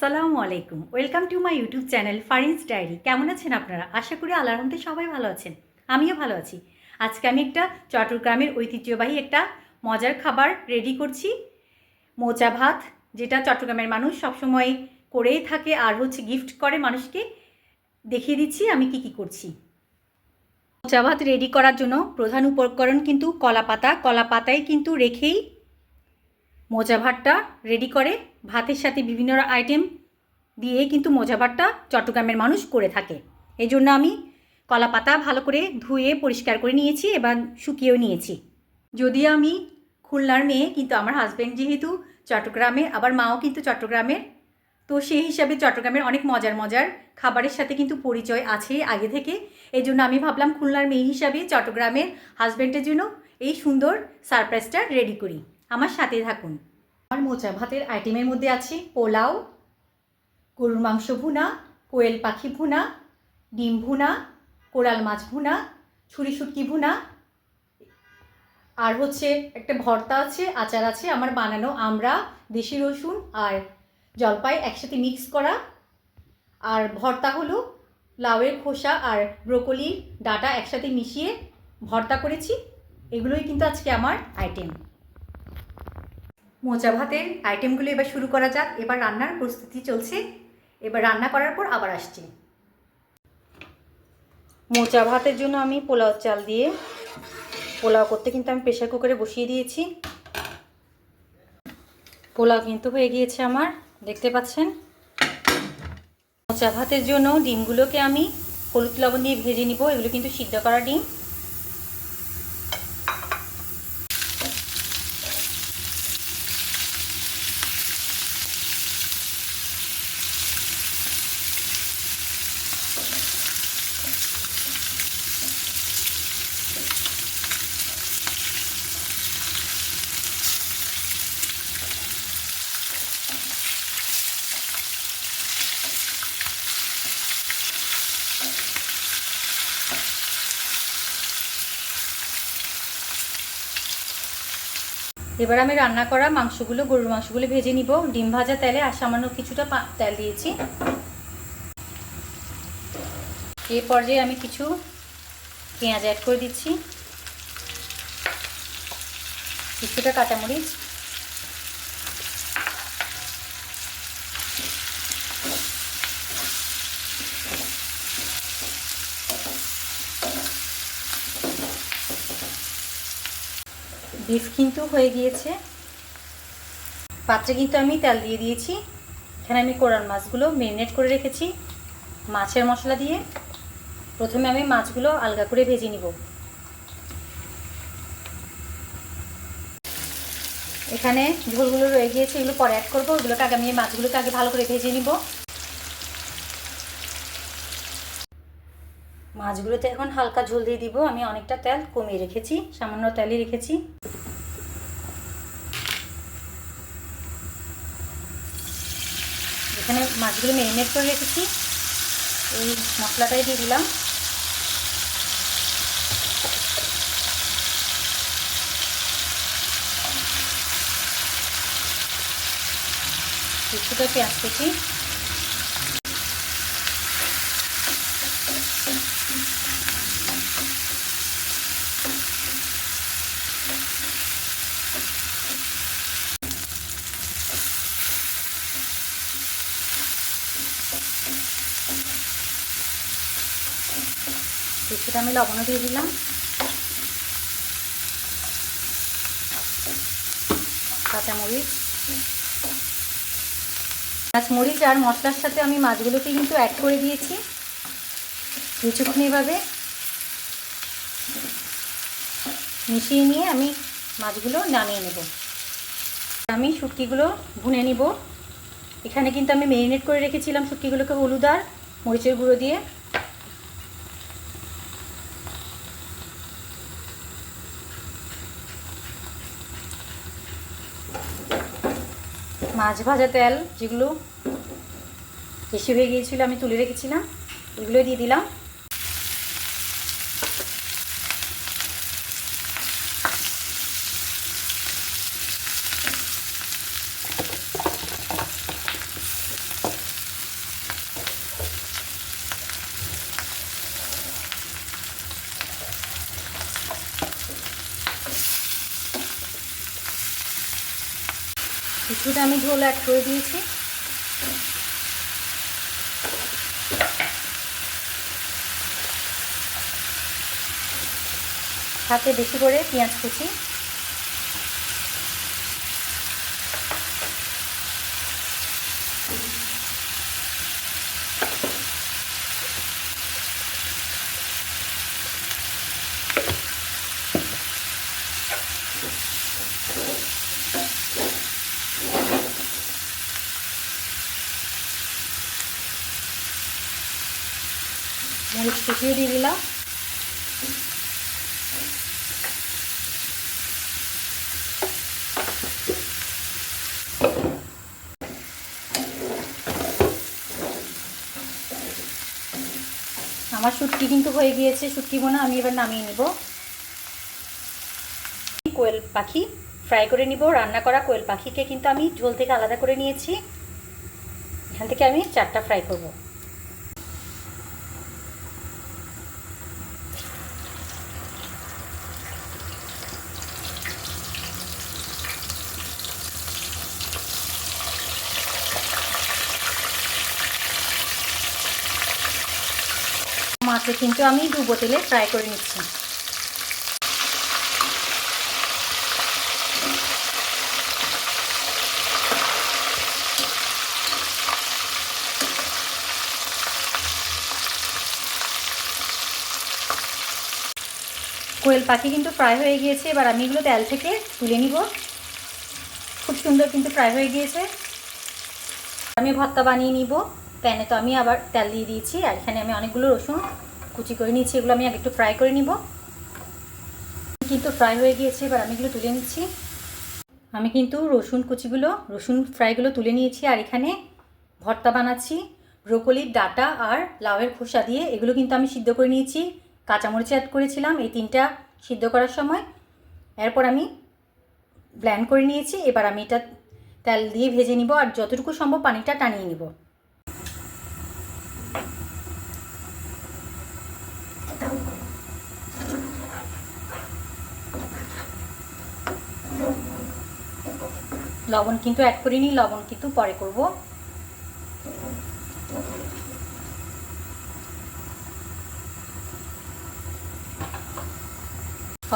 আসসালামু আলাইকুম, welcome to my YouTube channel Farin's diary. কেমন আছেন আপনারা? আশা করি আল্লাহর রহমতে সবাই ভালো আছেন। আমিও ভালো আছি। আজকে আমি একটা চট্টগ্রামের ঐতিহ্যবাহী একটা মজার খাবার রেডি করছি, মোচা ভাত, যেটা চট্টগ্রামের মানুষ সবসময় করেই থাকে আর গিফট করে মানুষকে। দেখিয়ে দিচ্ছি আমি কি করছি। মোচা ভাত রেডি করার জন্য প্রধান উপকরণ কিন্তু কলা পাতা। কলা পাতায় কিন্তু রেখেই মোচা ভাতটা রেডি করে। ভাতের সাথে বিভিন্ন আইটেম দিয়ে কিন্তু মোচা ভাতটা চট্টগ্রামের মানুষ করে থাকে। এই জন্য আমি কলা পাতা ভালো করে ধুয়ে পরিষ্কার করে নিয়েছি, এবার শুকিয়েও নিয়েছি। যদি আমি খুলনার মেয়ে, কিন্তু আমার হাজব্যান্ড যেহেতু চট্টগ্রামে, আবার মাও কিন্তু চট্টগ্রামের, তো সেই হিসাবে চট্টগ্রামের অনেক মজার মজার খাবারের সাথে কিন্তু পরিচয় আছে আগে থেকে। এই জন্য আমি ভাবলাম খুলনার মেয়ে হিসাবে চট্টগ্রামের হাজব্যান্ডের জন্য এই সুন্দর সারপ্রাইজটা রেডি করি। আমার সাথে থাকুন। আমার মোচা ভাতের আইটেমের মধ্যে আছে পোলাও, গরুর মাংস ভুনা, কোয়েল পাখি ভুনা, ডিম ভুনা, কোরাল মাছ ভুনা, ছুরি শুটকি ভুনা, আর একটা ভর্তা আছে, আচার আছে আমার বানানো, আমরা দেশি রসুন আর জলপাই একসাথে মিক্স করা, আর ভর্তা হলো লাউয়ের খোসা আর ব্রোকলির ডাঁটা একসাথে মিশিয়ে ভর্তা করেছি। এগুলোই কিন্তু আজকে আমার আইটেম। মোচা ভাতের আইটেমগুলো এবার শুরু করা যাক। এবার রান্নার প্রস্তুতি চলছে, এবার রান্না করার পর আবার আসছি। মোচা ভাতের জন্য আমি পোলাও চাল দিয়ে পোলাও করতে কিন্তু আমি প্রেশার কুকারে বসিয়ে দিয়েছি। পোলাও কিন্তু হয়ে গিয়েছে আমার, দেখতে পাচ্ছেন। মোচা ভাতের জন্য ডিমগুলোকে আমি হলুদ লবণ দিয়ে ভেজে নিব। এগুলো কিন্তু সিদ্ধ করা ডিম। এবার আমি রান্না করা মাংসগুলো, গরুর মাংসগুলো ভেজে নিব ডিম ভাজা তেলে, আর সামান্য কিছুটা তেল দিয়েছি। এই পর্যায়ে আমি কিছু পেঁয়াজ অ্যাড করে দিচ্ছি, কিছুটা কাঁচামরিচ, বিফ কিন্তু হয়ে গিয়েছে। পাত্রে কিন্তু আমি তেল দিয়ে দিয়েছি। এখানে আমি কোরাল মাছগুলো ম্যারিনেট করে রেখেছি মাছের মশলা দিয়ে। প্রথমে আমি মাছগুলো আলগা করে ভেজে নিব। এখানে ঝোলগুলো রয়ে গিয়েছে, এগুলো পরে অ্যাড করবো। ওগুলোকে আগে আমি মাছগুলোকে আগে ভালো করে ভেজে নিব। মাছগুলোতে এখন হালকা ঝোল দিয়ে দিব। আমি অনেকটা তেল কমিয়ে রেখেছি, সামান্য তেলই রেখেছি। এখানে মাছগুলো ম্যারিনেট করে রেখেছি, এই মশলাটাই দিয়ে দিলাম। কিছুটা পেঁয়াজ কুচি, কিছুটা আমি লবণও দিয়ে দিলাম। কাঁচামরিচ, কাঁচমরিচ আর মশলার সাথে আমি মাছগুলোকে কিন্তু অ্যাড করে দিয়েছি। কিছুক্ষণ এভাবে মিশিয়ে নিয়ে আমি মাছগুলো নামিয়ে নেব। আমি শুটকিগুলো ভুনে নিব। এখানে কিন্তু আমি ম্যারিনেট করে রেখেছিলাম শুটকিগুলোকে হলুদ আর মরিচের গুঁড়ো দিয়ে। মাছ ভাজা তেল যেগুলো বেশি হয়ে গিয়েছিল আমি তুলে রেখেছিলাম, এগুলো দিয়ে দিলাম। কিছুটা আমি ঝোল অ্যাড করে দিয়েছি। সাথে বেশি করে পেঁয়াজ কুচি, মরিচ কুচিও দিয়ে দিলাম। আমার শুটকি কিন্তু হয়ে গিয়েছে, শুটকি বোনা আমি এবার নামিয়ে নিব। কোয়েল পাখি ফ্রাই করে নিব। রান্না করা কোয়েল পাখিকে কিন্তু আমি ঝোল থেকে আলাদা করে নিয়েছি। এখান থেকে আমি 4টা ফ্রাই করব। মাছে কিন্তু আমি ডুবো তেলে ফ্রাই করে নিচ্ছি। কোয়েল পাখি কিন্তু ফ্রাই হয়ে গিয়েছে। এবার আমি এগুলো তেল থেকে তুলে নিব। খুব সুন্দর কিন্তু ফ্রাই হয়ে গিয়েছে। আমি ভর্তা বানিয়ে নিব। প্যানে তো আমি আবার তেল দিয়ে দিয়েছি, আর এখানে আমি অনেকগুলো রসুন কুচি করে নিয়েছি, এগুলো আমি আগে একটু ফ্রাই করে নিব। কিন্তু ফ্রাই হয়ে গিয়েছে, এবার আমি এগুলো তুলে নিচ্ছি। আমি কিন্তু রসুন ফ্রাইগুলো তুলে নিয়েছি। আর এখানে ভর্তা বানাচ্ছি ব্রোকলির ডাঁটা আর লাউয়ের খোসা দিয়ে। এগুলো কিন্তু আমি সিদ্ধ করে নিয়েছি, কাঁচামরিচ অ্যাড করেছিলাম এই 3টা সিদ্ধ করার সময়। এরপর আমি ব্লেন্ড করে নিয়েছি। এবার আমি এটা তেল দিয়ে ভেজে নিব, আর যতটুকু সম্ভব পানিটা টানিয়ে নিব। লবণ কিন্তু অ্যাড করিনি, লবণ কিন্তু পরে করব।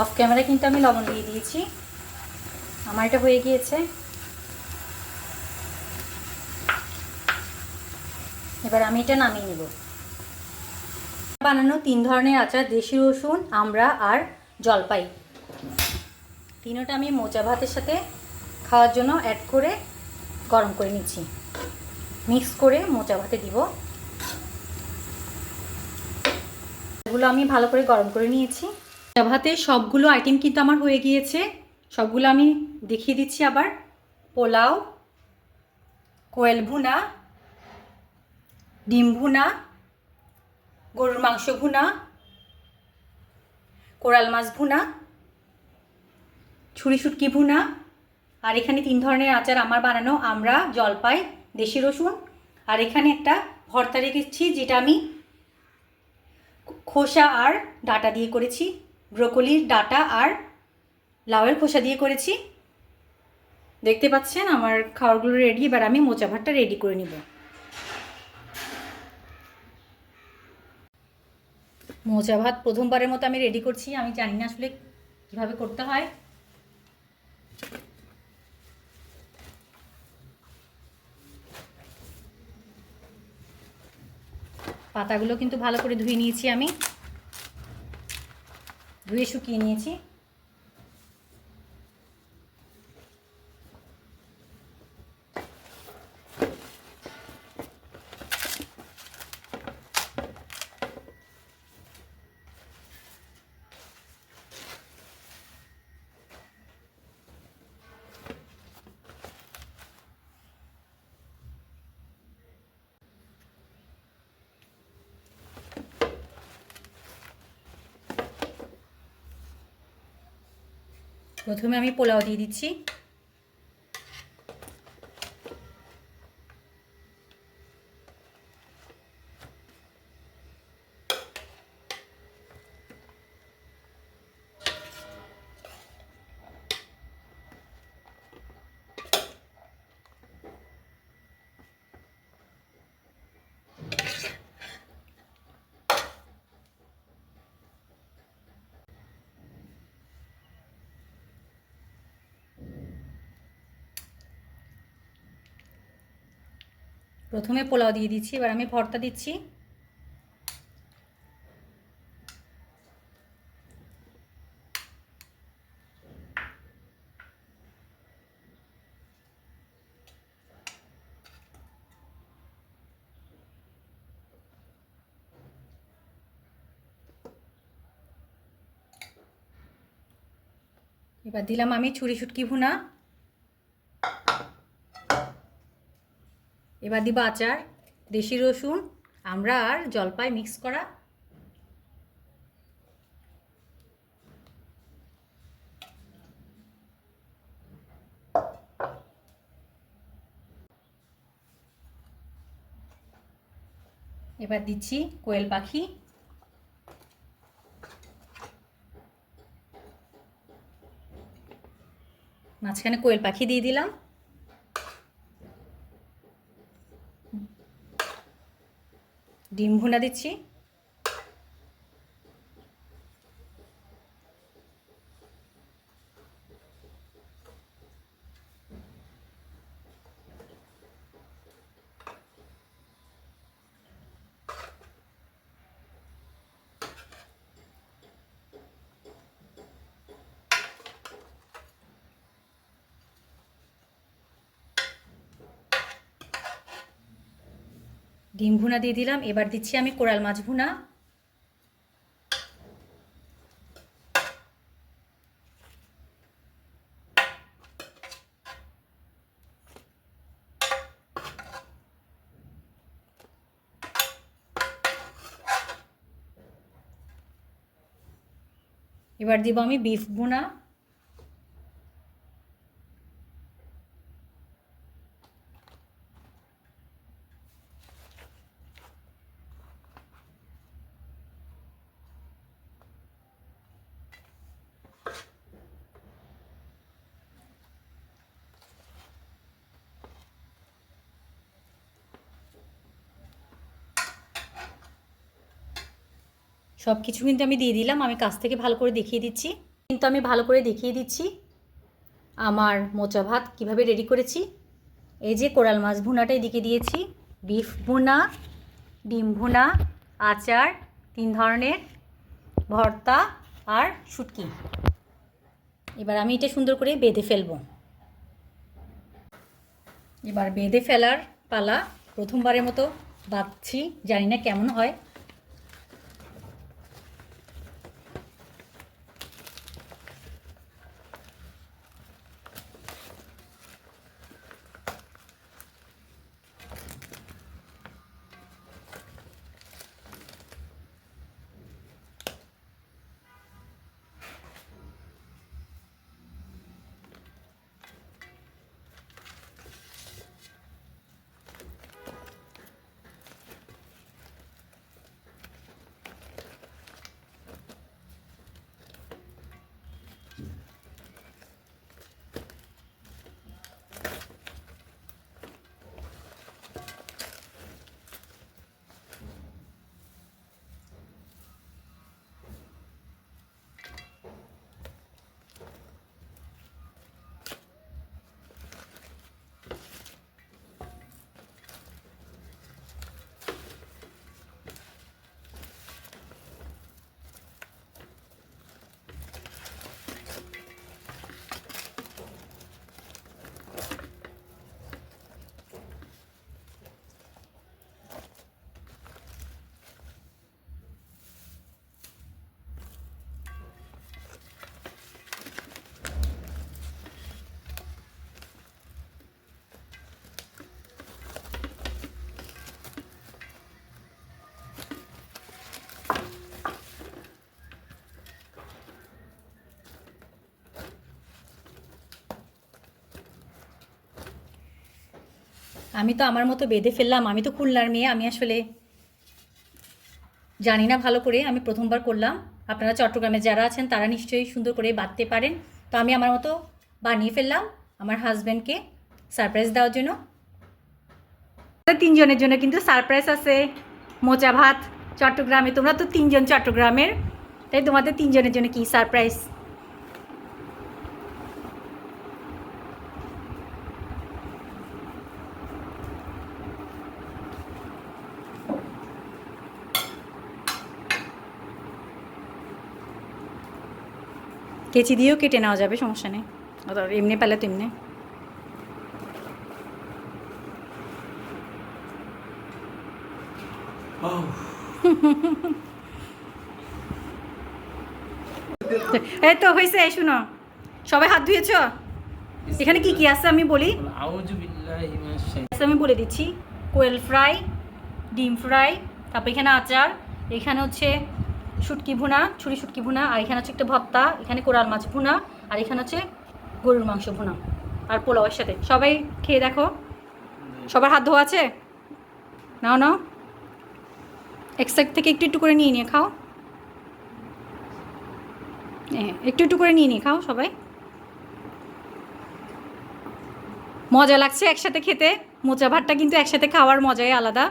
অফ ক্যামেরা কিন্তু আমি লবণ দিয়ে দিয়েছি। আমার এটা হয়ে গিয়েছে। এবার আমি এটা নামিয়ে নেব। বানানো 3 ধরনের আচার, দেশি রসুন, আমড়া আর জলপাই, তিনোটা আমি মোচা ভাতের সাথে খাওয়ার জন্য অ্যাড করে গরম করে নিচ্ছি। মিক্স করে মোচা ভাতে দিব। এগুলো আমি ভালো করে গরম করে নিয়েছি। মোচা ভাতে সবগুলো আইটেম কিন্তু আমার হয়ে গিয়েছে। সবগুলো আমি দেখিয়ে দিচ্ছি আবার। পোলাও, কোয়েল ভুনা, ডিম ভুনা, গরুর মাংস ভুনা, কোরাল মাছ ভুনা, ছুরি শুটকি ভুনা, আর এখানে 3 ধরনের আচার আমার বানানো, আমড়া, জলপাই, দেশি রসুন। আর এখানে একটা ভর্তা রেখেছি, যেটা আমি খোসা আর ডাঁটা দিয়ে করেছি, ব্রোকলির ডাঁটা আর লাউয়ের খোসা দিয়ে করেছি। দেখতে পাচ্ছেন আমার খাবারগুলো রেডি। এবার আমি মোচা ভাতটা রেডি করে নিব। মোচা ভাত প্রথমবারের মতো আমি রেডি করছি। আমি জানি না আসলে কীভাবে করতে হয়। পাতাগুলো কিন্তু ভালো করে ধুয়ে নিয়েছি, আমি ধুয়ে শুকিয়ে নিয়েছি। প্রথমে আমি পোলাও দিয়ে দিচ্ছি। প্রথমে পোলাও দিয়ে দিচ্ছি, এবার আমি ভর্তা দিচ্ছি। এবার দিলাম আমি ছুরি শুটকি ভুনা। এবার দিব আচার, দেশি রসুন, আমড়া আর জলপাই মিক্স করা। এবার দিচ্ছি কোয়েল পাখি। মাঝখানে কোয়েল পাখি দিয়ে দিলাম। ডিম ভুনা দিচ্ছি। ডিম ভুনা দিয়ে দিলাম। এবার দিচ্ছি আমি কোরাল মাছ ভুনা। এবার দিব আমি বিফ ভুনা। সব কিছু কিন্তু আমি দিয়ে দিলাম। আমি কাছ থেকে ভালো করে দেখিয়ে দিচ্ছি, আমার মোচা ভাত কিভাবে রেডি করেছি। এই যে কোরাল মাছ ভুনাটা এদিকে দিয়েছি, বিফ ভুনা, ডিম ভুনা, আচার, 3 ধরনের ভর্তা আর শুটকি। এবার আমি এটা সুন্দর করে বেঁধে ফেলবো। এবার বেঁধে ফেলার পালা। প্রথমবারের মতো বাঁধছি, জানি না কেমন হয়। আমি তো আমার মতো বেঁধে ফেললাম। আমি তো খুলনার মেয়ে, আমি আসলে জানি না ভালো করে, আমি প্রথমবার করলাম। আপনারা চট্টগ্রামে যারা আছেন তারা নিশ্চয়ই সুন্দর করে বাঁধতে পারেন। তো আমি আমার মতো বানিয়ে ফেললাম আমার হাজব্যান্ডকে সারপ্রাইজ দেওয়ার জন্য। 3 জনের জন্য কিন্তু সারপ্রাইজ আছে মোচা ভাত চট্টগ্রামে। তোমরা তো 3 জন চট্টগ্রামের, তাই তোমাদের 3 জনের জন্য কি সারপ্রাইজ। কেচি দিয়েও কেটে নেওয়া যাবে, সমস্যা নেই। এমনি পেলে তো এমনি। এই তো হয়েছে, শুনো সবাই হাত ধুয়েছ? এখানে কি কি আছে আমি বলি, আমি বলে দিচ্ছি। কোয়েল ফ্রাই, ডিম ফ্রাই, তারপর এখানে আচার, এখানে হচ্ছে শুটকি ভুনা, ছুরি শুটকি ভুনা, আর এখানে হচ্ছে একটা ভর্তা, এখানে কোরাল মাছ ভুনা, আর এখানে হচ্ছে গরুর মাংস ভুনা আর পোলাওয়ের সাথে। সবাই খেয়ে দেখো। সবার হাত ধোয়া আছে? নাও নাও, এক সাইড থেকে একটু একটু করে নিয়ে খাও। হ্যাঁ, একটু একটু করে নিয়ে খাও সবাই। মজা লাগছে একসাথে খেতে। মোচা ভাতটা কিন্তু একসাথে খাওয়ার মজাই আলাদা।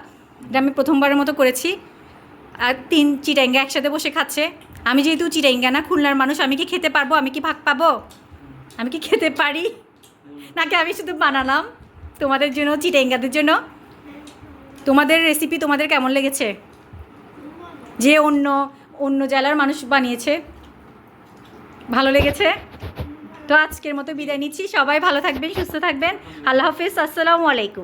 এটা আমি প্রথমবারের মতো করেছি। আর 3 চিটাঙ্গা একসাথে বসে খাচ্ছে। আমি যেহেতু চিটাঙ্গা না, খুলনার মানুষ, আমি কি খেতে পারবো? আমি কি ভাগ পাবো? আমি কি খেতে পারি? নাকি আমি শুধু বানালাম তোমাদের জন্য, চিটাঙ্গাদের জন্য? তোমাদের রেসিপি তোমাদের কেমন লেগেছে? যে অন্য অন্য জেলার মানুষ বানিয়েছে, ভালো লেগেছে? তো আজকের মতো বিদায় নিচ্ছি। সবাই ভালো থাকবেন, সুস্থ থাকবেন। আল্লাহ হাফিজ, আসসালামু আলাইকুম।